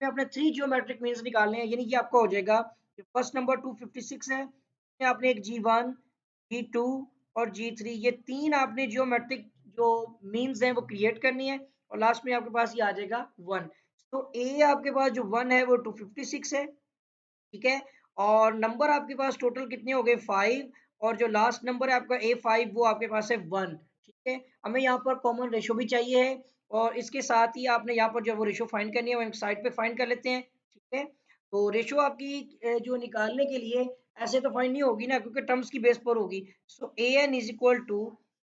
में आपने 3 geometric means निकालने हैं, यानी कि आपका हो जाएगा फर्स्ट नंबर 256 है, आपने एक G1, G2 और G3 ये 3 आपने जियोमेट्रिक जो मीन्स हैं वो क्रिएट करनी है और लास्ट में आपके पास ये आ जाएगा 1। तो ए आपके पास जो 1 है वो 256 है, ठीक है? और नंबर आपके पास टोटल कितने हो गए 5 और जो लास्ट नंबर है आपका A5 वो आपके पास है 1, ठीक है? हमें यहाँ पर कॉमन रेशियो भी चाहिए है और इसके साथ ही आपने यहाँ पर जो वो रेशियो फाइंड करनी है वो एक साइड पे फाइंड कर लेते हैं, ठीक है? तो रेशियो आपकी जो निकालने के लिए ऐसे तो फाइंड नहीं होगी ना क्योंकि टर्म्स की बेस पर होगी। So an is equal to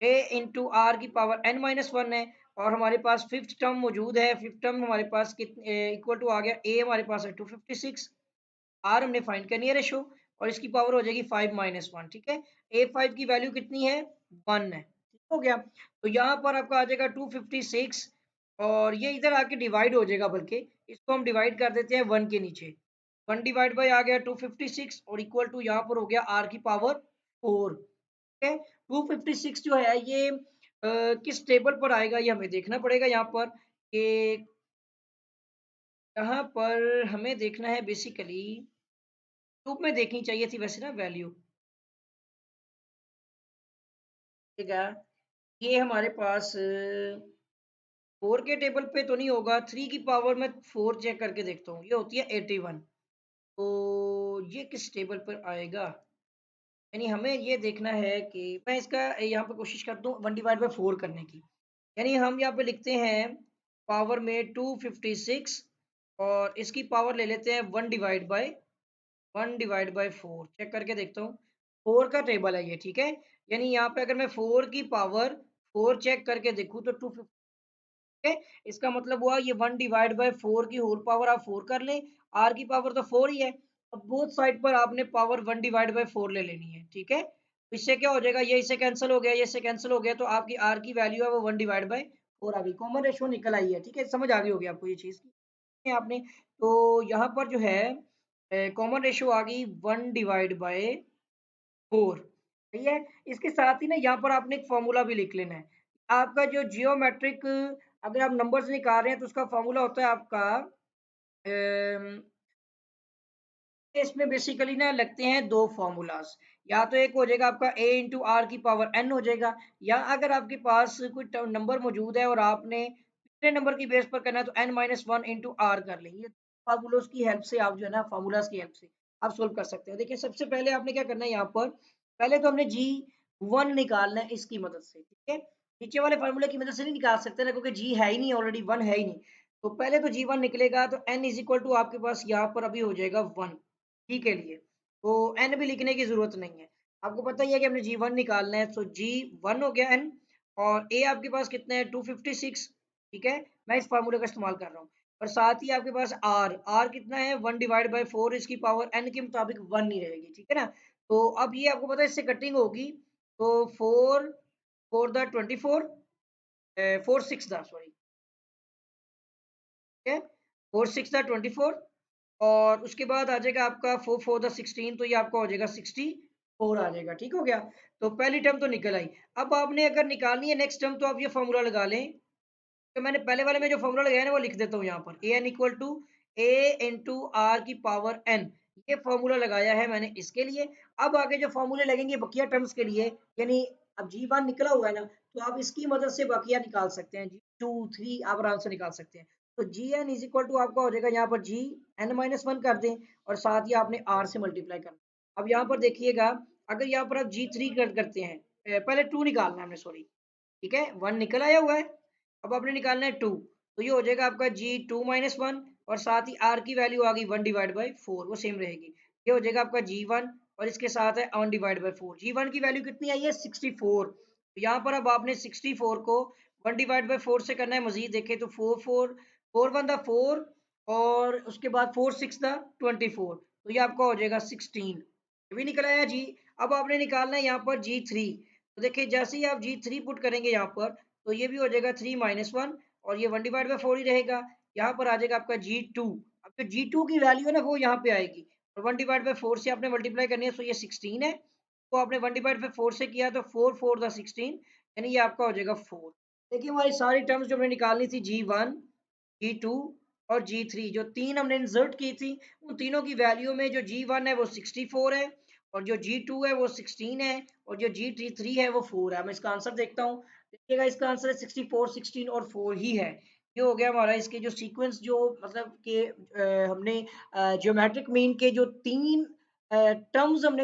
a इंटू आर की पावर n माइनस 1 है और हमारे पास फिफ्थ टर्म मौजूद है। फिफ्थ टर्म हमारे पास कितने इक्वल टू आ गया a हमारे पास है 256, आर हमने फाइंड करनी है रेशो और इसकी पावर हो जाएगी 5 माइनस 1, ठीक है? A5 की वैल्यू कितनी है 1 है, ठीक हो गया? तो यहाँ पर आपका आ जाएगा 256 और ये इधर आके डिवाइड हो जाएगा, बल्कि इसको हम डिवाइड कर देते हैं 1 के नीचे। 1 डिवाइड बाय आ गया 256 और इक्वल टू यहाँ पर हो गया आर की पावर 4, ठीक है? 256 जो है ये किस टेबल पर आएगा ये हमें देखना पड़ेगा। यहाँ पर हमें देखना है बेसिकली ट्यूब में देखनी चाहिए थी वैसे ना वैल्यू, ठीक है? ये हमारे पास 4 के टेबल पे तो नहीं होगा, 3 की पावर में 4 चेक करके देखता हूँ, ये होती है 81। तो ये किस टेबल पर आएगा? यानी हमें ये देखना है कि मैं इसका यहाँ पे कोशिश करता हूँ 1 डिवाइड बाय 4 करने की। यानी हम यहाँ पे लिखते हैं पावर में 256 और इसकी पावर ले लेते हैं 1 डिवाइड बाय 4 चेक करके देखता हूँ। 4 का टेबल है ये, ठीक है? यानी यहाँ पे अगर मैं 4 की पावर 4 चेक करके देखूँ तो 250, ठीक है? इसका मतलब हुआ ये 1 डिवाइड बाय 4 की होल पावर आप 4 कर लें, r की पावर तो 4 ही है। अब बोथ साइड पर आपने पावर 1 डिवाइड बाय 4 ले लेनी है, ठीक है? तो इससे क्या हो जाएगा, ये इससे कैंसिल हो गया, ये इससे कैंसिल हो गया, तो आपकी r की वैल्यू है वो 1 डिवाइड बाय 4 आ गई। कॉमन रेशियो निकल आई है, ठीक है? समझ आ गई होगी आपको ये चीज़ आपने। तो यहाँ पर जो है कॉमन रेशियो आ गई 1 डिवाइड बाय 4, सही है? इसके साथ ही ना यहाँ पर आपने एक फ़ॉर्मूला भी लिख लेना है। आपका जो जियोमेट्रिक अगर आप नंबर्स निकाल रहे हैं तो उसका फ़ॉर्मूला होता है आपका अम, इसमें बेसिकली ना लगते हैं 2 फ़ॉर्मूलाज़। या तो एक हो जाएगा आपका a इंटू आर की पावर n हो जाएगा, या अगर आपके पास कोई नंबर मौजूद है और आपने पिछले नंबर की बेस पर करना है तो n माइनस 1 इंटू आर कर लेंगे। फ़ॉर्मूलोज़ की हेल्प से आप जो है ना फ़ॉर्मूलाज़ की हेल्प से आप सोल्व कर सकते हैं। देखिए सबसे पहले आपने क्या करना है यहाँ पर, पहले तो हमने g1 निकालना है इसकी मदद से, ठीक है? नीचे वाले फ़ॉर्मूले की मदद से नहीं निकाल सकते ना क्योंकि g है ही नहीं, ऑलरेडी 1 है ही नहीं। तो पहले तो g1 निकलेगा तो n इज़ इक्वल टू आपके पास यहाँ पर अभी हो जाएगा 1 जी के लिए, तो n भी लिखने की ज़रूरत नहीं है। आपको पता ही है कि हमने G1 निकालना है, तो G1 हो गया n और A आपके पास कितना है 256, ठीक है? मैं इस फ़ॉर्मूले का इस्तेमाल कर रहा हूँ और साथ ही आपके पास R कितना है 1 डिवाइड बाय 4 इसकी पावर n के मुताबिक 1 ही रहेगी, ठीक है ना? तो अब ये आपको पता है इससे कटिंग होगी, तो 4 4 द 24 4 6 द सॉरी, ठीक है? 4 6 द 24 और उसके बाद आ जाएगा आपका 4 4 द 16, तो ये आपका हो जाएगा 64 आ जाएगा, ठीक हो गया? तो पहली टर्म तो निकल आई। अब आपने अगर निकालनी है नेक्स्ट टर्म तो आप ये फ़ॉर्मूला लगा लें। तो मैंने पहले वाले में जो फ़ॉर्मूला लगाया है ना वो लिख देता हूँ यहाँ पर, an इक्वल टू a इंटू आर की पावर n, ये फ़ॉर्मूला लगाया है मैंने इसके लिए। अब आगे जो फ़ॉर्मूले लगेंगे बकिया टर्म्स के लिए, यानी अब G1 निकला हुआ है ना, तो आप इसकी मदद से बकिया निकाल सकते हैं, G2 3 आप आराम से निकाल सकते हैं। तो Gn इज़ इक्वल टू आपका हो जाएगा यहाँ पर Gn-1 कर दें और साथ ही आपने R से मल्टीप्लाई करना। अब यहाँ पर देखिएगा, अगर यहाँ पर आप G3 करते हैं, पहले 2 निकालना है हमने सॉरी, ठीक है? 1 निकल आया हुआ है, अब आपने निकालना है 2, तो ये हो जाएगा आपका G2-1 और साथ ही R की वैल्यू आ गई 1 डिवाइड बाय 4, वो सेम रहेगी। ये हो जाएगा आपका G1 और इसके साथ है 1 डिवाइड बाय 4। G1 की वैल्यू कितनी आई है 64, तो यहाँ पर अब आपने 64 को 1 डिवाइड बाय 4 से करना है। मज़ीद देखें तो 4 4 4 1 द 4 और उसके बाद 4 6 द 24, तो ये आपका हो जाएगा 16, ये भी निकल आया जी। अब आपने निकालना है यहाँ पर G3, तो देखिए जैसे ही आप G3 पुट करेंगे यहाँ पर, तो ये भी हो जाएगा 3 माइनस 1 और ये 1 डिवाइड बाय 4 ही रहेगा। यहाँ पर आ जाएगा आपका G2, अब जो G2 की वैल्यू है ना वो यहाँ पे आएगी और 1 डिवाइड बाय 4 से आपने मल्टीप्लाई करनी है, तो ये 16 है, तो आपने 1 डिवाइड बाय 4 से किया तो 4 4 द 16, यानी ये आपका हो जाएगा 4। देखिए हमारी सारी टर्म्स जो हमने निकालनी थी G1, G2 और G3 जो 3 हमने इंसर्ट की थी, उन तीनों की वैल्यू में जो G1 है वो 64 है और जो G2 है वो 16 है और जो G3 है वो 4 है। मैं इसका आंसर देखता हूँ। देखिएगा इसका आंसर है 64, 16 और 4 ही है। ये हो गया हमारा इसके जो सीक्वेंस जो मतलब कि हमने ज्योमेट्रिक मीन के जो 3 टर्म्स हमने